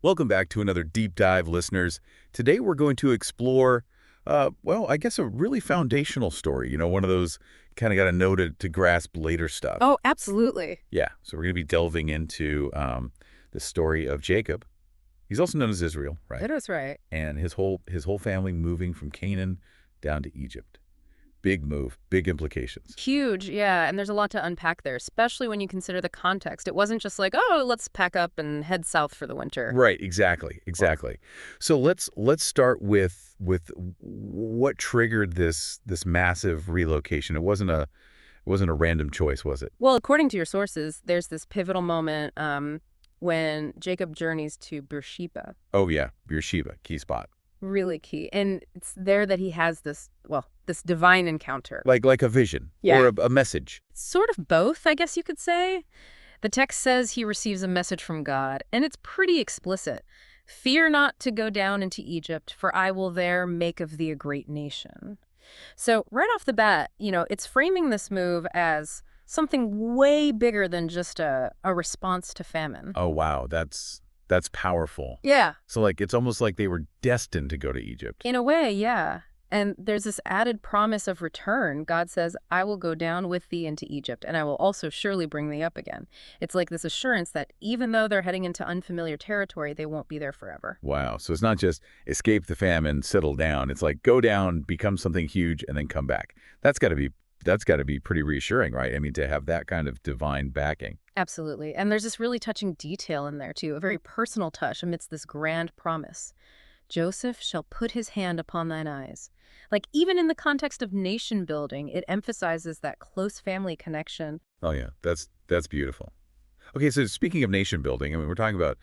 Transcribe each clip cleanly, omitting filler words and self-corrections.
Welcome back to another deep dive, listeners. Today we're going to explore, well, I guess a really foundational story. One of those kind of got to know to grasp later stuff. Oh, absolutely. Yeah, so we're going to be delving into the story of Jacob. He's also known as Israel, right? That is right. And his whole family moving from Canaan down to Egypt. Big move, big implications. Huge, yeah. And there's a lot to unpack there, especially when you consider the context. It wasn't just like, oh, let's pack up and head south for the winter. Right, exactly. So let's start with what triggered this massive relocation. It wasn't a random choice, was it? Well, according to your sources, there's this pivotal moment when Jacob journeys to Beersheba. Oh yeah, Beersheba, key spot. Really key. And it's there that he has this divine encounter. Like a vision Yeah. or a message. Sort of both, I guess you could say. The text says he receives a message from God, and it's pretty explicit. Fear not to go down into Egypt, for I will there make of thee a great nation. So right off the bat, it's framing this move as something way bigger than just a response to famine. Oh wow, that's powerful. Yeah. So like it's almost like they were destined to go to Egypt. In a way, yeah. And there's this added promise of return. God says, I will go down with thee into Egypt, and I will also surely bring thee up again. It's like this assurance that even though they're heading into unfamiliar territory, they won't be there forever. Wow. So it's not just escape the famine, settle down. It's like go down, become something huge, and then come back. That's got to be pretty reassuring, right? I mean, to have that kind of divine backing. Absolutely. And there's this really touching detail in there, too, a very personal touch amidst this grand promise. Joseph shall put his hand upon thine eyes. Like, even in the context of nation building, it emphasizes that close family connection. Oh yeah, that's beautiful. Okay, so speaking of nation building, I mean, we're talking about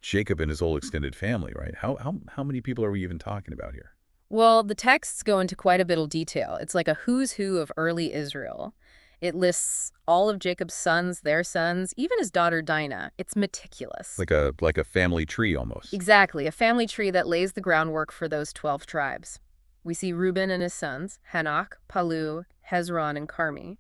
Jacob and his whole extended family, right? How many people are we even talking about here? Well, the texts go into quite a bit of detail. It's like a who's who of early Israel. It lists all of Jacob's sons, their sons, even his daughter Dinah. It's meticulous. Like a family tree almost. Exactly, a family tree that lays the groundwork for those 12 tribes. We see Reuben and his sons, Hanok, Palu, Hezron, and Carmi.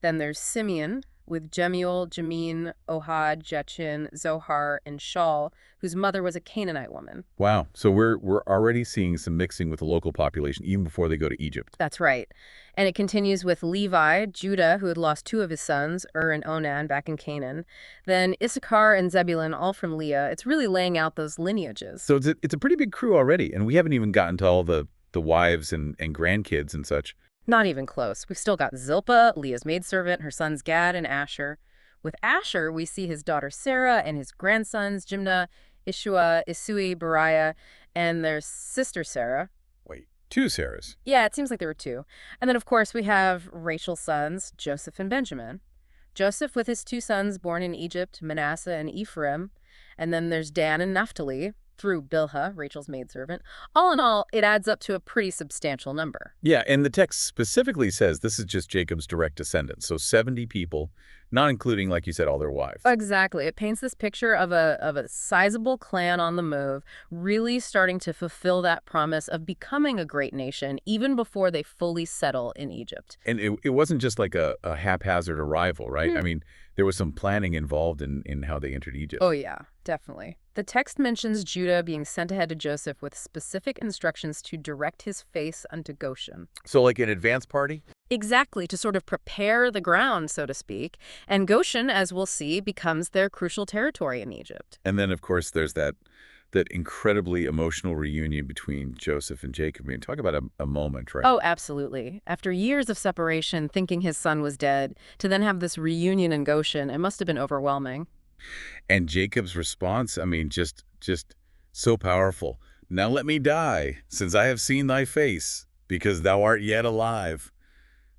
Then there's Simeon with Jemuel, Jamin, Ohad, Jechin, Zohar, and Shaul, whose mother was a Canaanite woman. Wow. So we're already seeing some mixing with the local population even before they go to Egypt. That's right. And it continues with Levi, Judah, who had lost two of his sons, and Onan, back in Canaan. Then Issachar and Zebulun, all from Leah. It's really laying out those lineages. So it's a pretty big crew already, and we haven't even gotten to all the wives and grandkids and such. Not even close. We've still got Zilpah, Leah's maidservant, her sons Gad and Asher. With Asher, we see his daughter Sarah and his grandsons Jimnah, Ishua, Isui, Beriah, and their sister Sarah. Wait, two Sarahs. Yeah, it seems like there were two. And then, of course, we have Rachel's sons, Joseph and Benjamin. Joseph with his two sons born in Egypt, Manasseh and Ephraim. And then there's Dan and Naphtali, through Bilhah, Rachel's maidservant. All in all, it adds up to a pretty substantial number. Yeah, and the text specifically says this is just Jacob's direct descendants, so 70 people, not including, like you said, all their wives. Exactly. It paints this picture of a sizable clan on the move, really starting to fulfill that promise of becoming a great nation even before they fully settle in Egypt. And it wasn't just like a haphazard arrival, right? I mean, there was some planning involved in how they entered Egypt. Oh, yeah, definitely. The text mentions Judah being sent ahead to Joseph with specific instructions to direct his face unto Goshen. So like an advance party? Exactly, to sort of prepare the ground, so to speak. And Goshen, as we'll see, becomes their crucial territory in Egypt. And then, of course, there's that incredibly emotional reunion between Joseph and Jacob. I mean, talk about a moment, right? Oh, absolutely. After years of separation, thinking his son was dead, to then have this reunion in Goshen, it must have been overwhelming. And Jacob's response, I mean, just so powerful. Now let me die, since I have seen thy face, because thou art yet alive.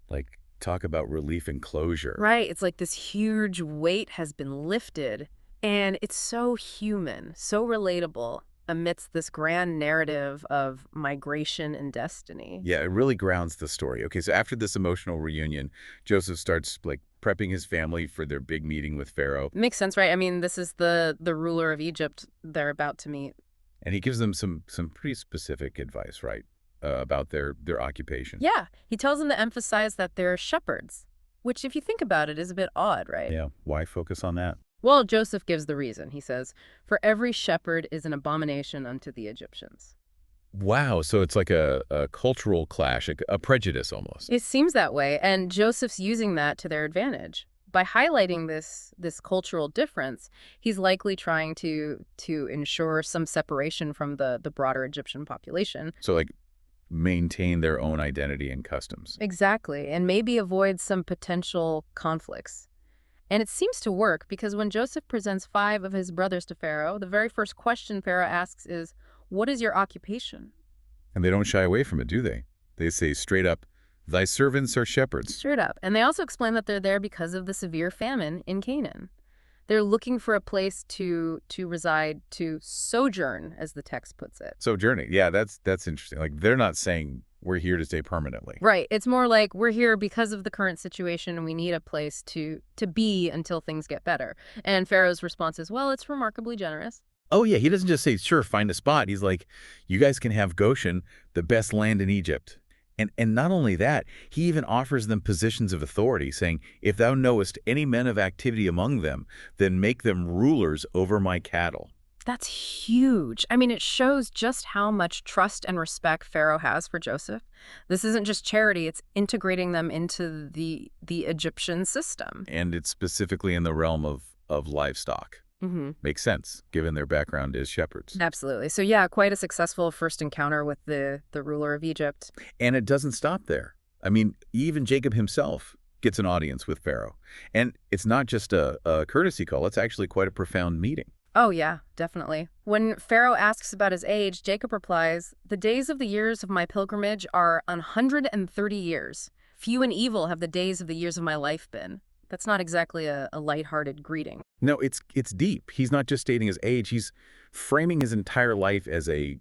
Like, talk about relief and closure. Right, it's like this huge weight has been lifted, and it's so human, so relatable amidst this grand narrative of migration and destiny. Yeah, it really grounds the story. Okay, so after this emotional reunion, Joseph starts like prepping his family for their big meeting with Pharaoh, Makes sense, right? I mean, this is the ruler of Egypt they're about to meet. and he gives them some pretty specific advice, right, about their occupation. Yeah, he tells them to emphasize that they're shepherds, which, if you think about it, is a bit odd, right? Yeah, why focus on that? Well, Joseph gives the reason. He says, "For every shepherd is an abomination unto the Egyptians." Wow, so it's like a cultural clash, a prejudice almost. It seems that way, and Joseph's using that to their advantage. By highlighting this cultural difference, he's likely trying to ensure some separation from the broader Egyptian population. So like maintain their own identity and customs. Exactly, and maybe avoid some potential conflicts. And it seems to work because when Joseph presents 5 of his brothers to Pharaoh, the very first question Pharaoh asks is, "What is your occupation?" And they don't shy away from it, do they? They say straight up, thy servants are shepherds. Straight up. And they also explain that they're there because of the severe famine in Canaan. They're looking for a place to reside, to sojourn, as the text puts it. Sojourning. Yeah, that's interesting. Like they're not saying we're here to stay permanently. Right. It's more like we're here because of the current situation and we need a place to be until things get better. And Pharaoh's response is, well, it's remarkably generous. Oh yeah, he doesn't just say, sure, find a spot. He's like, you guys can have Goshen, the best land in Egypt. And not only that, he even offers them positions of authority, saying, if thou knowest any men of activity among them, then make them rulers over my cattle. That's huge. I mean, it shows just how much trust and respect Pharaoh has for Joseph. This isn't just charity, it's integrating them into the Egyptian system. And it's specifically in the realm of livestock. Mm-hmm. Makes sense, given their background as shepherds. Absolutely. So yeah, quite a successful first encounter with the ruler of Egypt. And it doesn't stop there. I mean, even Jacob himself gets an audience with Pharaoh. And it's not just a courtesy call, it's actually quite a profound meeting. Oh yeah, definitely. When Pharaoh asks about his age, Jacob replies, "The days of the years of my pilgrimage are 130 years. Few and evil have the days of the years of my life been." That's not exactly a lighthearted greeting. No, it's deep. He's not just stating his age. He's framing his entire life as a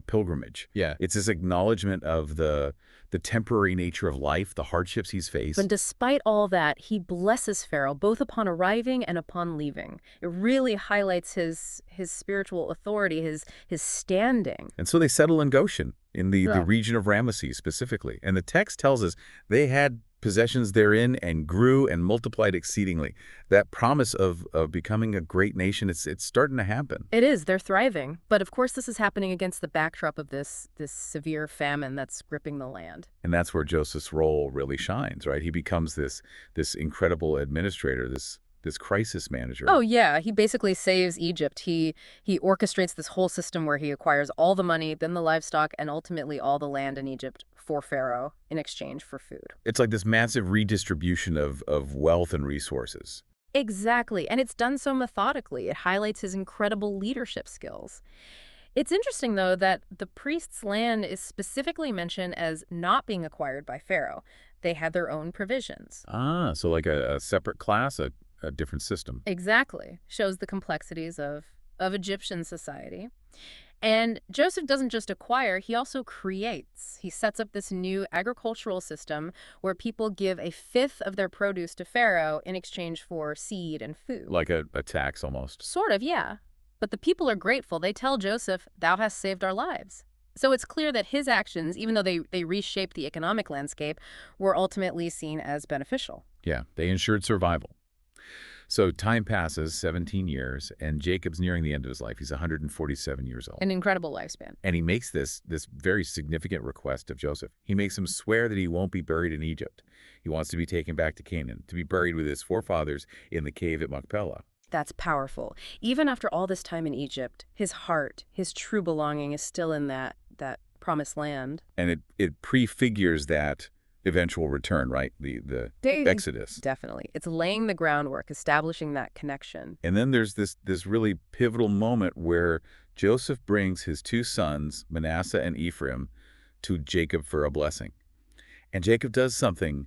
pilgrimage. Yeah. It's his acknowledgement of the temporary nature of life, the hardships he's faced. But despite all that, he blesses Pharaoh both upon arriving and upon leaving. It really highlights his spiritual authority, his standing. And so they settle in Goshen, in the Yeah. region of Ramesses specifically. And the text tells us they had possessions therein and grew and multiplied exceedingly. That promise of becoming a great nation, it's starting to happen. It is. They're thriving. But of course, this is happening against the backdrop of this severe famine that's gripping the land. And that's where Joseph's role really shines, right? He becomes this incredible administrator, this crisis manager. Oh, yeah. He basically saves Egypt. He orchestrates this whole system where he acquires all the money, then the livestock, and ultimately all the land in Egypt for Pharaoh in exchange for food. It's like this massive redistribution of wealth and resources. Exactly. And it's done so methodically. It highlights his incredible leadership skills. It's interesting, though, that the priests' land is specifically mentioned as not being acquired by Pharaoh. They had their own provisions. Ah, so like a separate class, a different system. Exactly. Shows the complexities of Egyptian society. And Joseph doesn't just acquire, he also creates. He sets up this new agricultural system where people give 1/5 of their produce to Pharaoh in exchange for seed and food. Like a tax almost. Sort of, yeah. But the people are grateful. They tell Joseph, "Thou hast saved our lives." So it's clear that his actions, even though they reshaped the economic landscape, were ultimately seen as beneficial. Yeah, they ensured survival. So time passes, 17 years, and Jacob's nearing the end of his life. He's 147 years old. An incredible lifespan. And he makes this very significant request of Joseph. He makes him swear that he won't be buried in Egypt. He wants to be taken back to Canaan, to be buried with his forefathers in the cave at Machpelah. That's powerful. Even after all this time in Egypt, his heart, his true belonging is still in that promised land. And it prefigures that eventual return, right? The Exodus. Definitely. It's laying the groundwork, establishing that connection. And then there's this really pivotal moment where Joseph brings his 2 sons, Manasseh and Ephraim, to Jacob for a blessing. And Jacob does something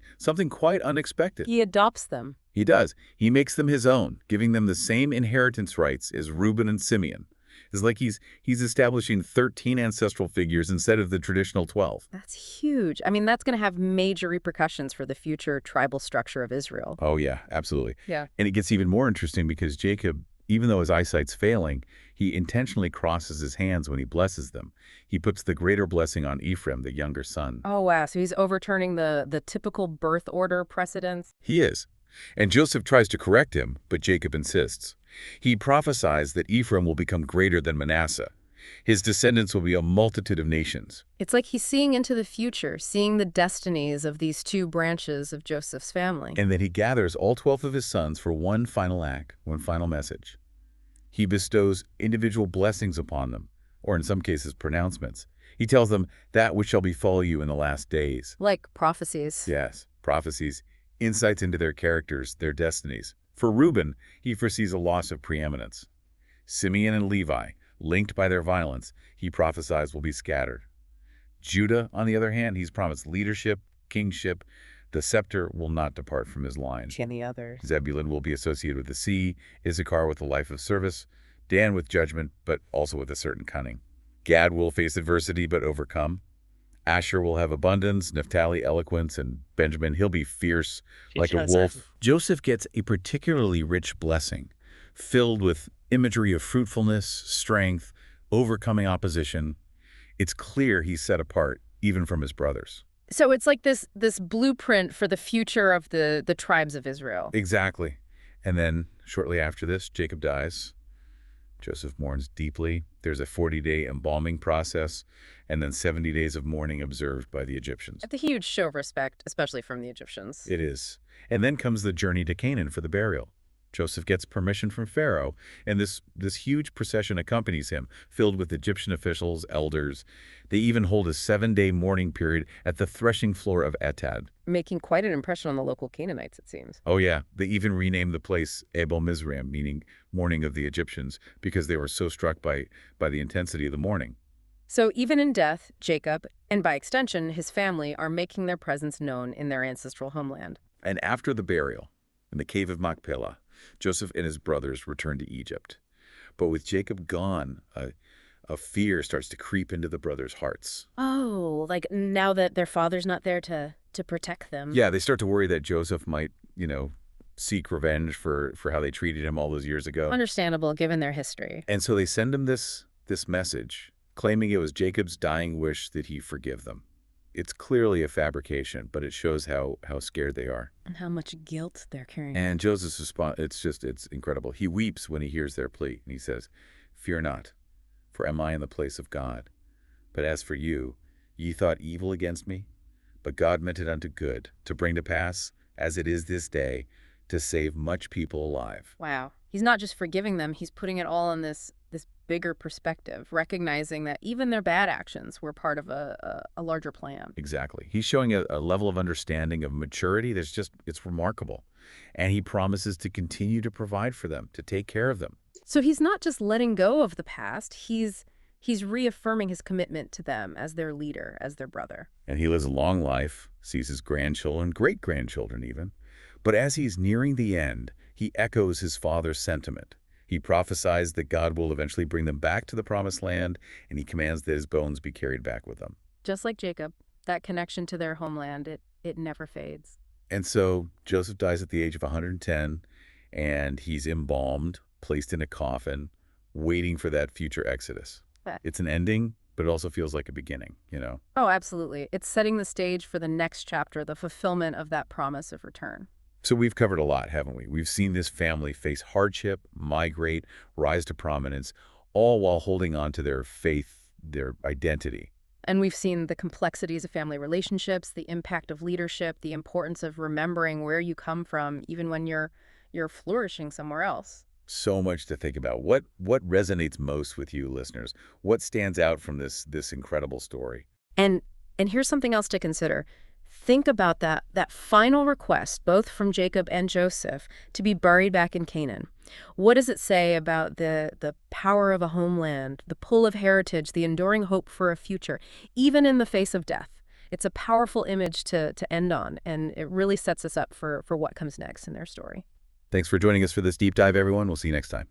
quite unexpected. He adopts them. He does. He makes them his own, giving them the same inheritance rights as Reuben and Simeon. It's like he's establishing 13 ancestral figures instead of the traditional 12. That's huge. I mean, that's going to have major repercussions for the future tribal structure of Israel. Oh, yeah, absolutely. Yeah. And it gets even more interesting because Jacob, even though his eyesight's failing, he intentionally crosses his hands when he blesses them. He puts the greater blessing on Ephraim, the younger son. Oh, wow. So he's overturning the typical birth order precedents. He is. And Joseph tries to correct him, but Jacob insists. He prophesies that Ephraim will become greater than Manasseh. His descendants will be a multitude of nations. It's like he's seeing into the future, seeing the destinies of these two branches of Joseph's family. And then he gathers all 12 of his sons for one final act, one final message. He bestows individual blessings upon them, or in some cases, pronouncements. He tells them that which shall befall you in the last days. Like prophecies. Yes, prophecies, insights into their characters, their destinies. For Reuben, he foresees a loss of preeminence. Simeon and Levi, linked by their violence, he prophesies will be scattered. Judah, on the other hand, he's promised leadership, kingship. The scepter will not depart from his line. Any others? Zebulun will be associated with the sea, Issachar with a life of service, Dan with judgment, but also with a certain cunning. Gad will face adversity but overcome. Asher will have abundance, Naphtali eloquence, and Benjamin, he'll be fierce like a wolf. Joseph gets a particularly rich blessing, filled with imagery of fruitfulness, strength, overcoming opposition. It's clear he's set apart, even from his brothers. So it's like this blueprint for the future of the tribes of Israel. Exactly. And then, shortly after this, Jacob dies. Joseph mourns deeply. There's a 40-day embalming process, and then 70 days of mourning observed by the Egyptians. It's a huge show of respect, especially from the Egyptians. It is. And then comes the journey to Canaan for the burial. Joseph gets permission from Pharaoh, and this huge procession accompanies him, filled with Egyptian officials, elders. They even hold a 7-day mourning period at the threshing floor of Atad. Making quite an impression on the local Canaanites, it seems. Oh yeah, they even renamed the place Abel Mizraim, meaning mourning of the Egyptians, because they were so struck by the intensity of the mourning. So even in death, Jacob, and by extension his family, are making their presence known in their ancestral homeland. And after the burial, in the cave of Machpelah, Joseph and his brothers return to Egypt. But with Jacob gone, a fear starts to creep into the brothers' hearts. Oh, like now that their father's not there to protect them. Yeah, they start to worry that Joseph might, seek revenge for how they treated him all those years ago. Understandable, given their history. And so they send him this message, claiming it was Jacob's dying wish that he forgive them. It's clearly a fabrication, but it shows how scared they are. And how much guilt they're carrying. And Joseph's response, it's incredible. He weeps when he hears their plea, and he says, "Fear not, for am I in the place of God? But as for you, ye thought evil against me, but God meant it unto good, to bring to pass, as it is this day, to save much people alive." Wow. He's not just forgiving them, he's putting it all in this bigger perspective, recognizing that even their bad actions were part of a larger plan. Exactly. He's showing a level of understanding of maturity it's remarkable. And he promises to continue to provide for them, to take care of them. So he's not just letting go of the past, he's reaffirming his commitment to them as their leader, as their brother. And he lives a long life, sees his grandchildren, great-grandchildren even. But as he's nearing the end, he echoes his father's sentiment. He prophesies that God will eventually bring them back to the promised land, and he commands that his bones be carried back with them. Just like Jacob, that connection to their homeland, it never fades. And so Joseph dies at the age of 110, and he's embalmed, placed in a coffin, waiting for that future exodus. It's an ending, but it also feels like a beginning, Oh, absolutely. It's setting the stage for the next chapter, the fulfillment of that promise of return. So we've covered a lot, haven't we? We've seen this family face hardship, migrate, rise to prominence, all while holding on to their faith, their identity. And we've seen the complexities of family relationships, the impact of leadership, the importance of remembering where you come from, even when you're flourishing somewhere else. So much to think about. What resonates most with you, listeners? What stands out from this incredible story? And here's something else to consider. Think about that final request, both from Jacob and Joseph, to be buried back in Canaan. What does it say about the power of a homeland, the pull of heritage, the enduring hope for a future, even in the face of death? It's a powerful image to end on, and it really sets us up for what comes next in their story. Thanks for joining us for this deep dive, everyone. We'll see you next time.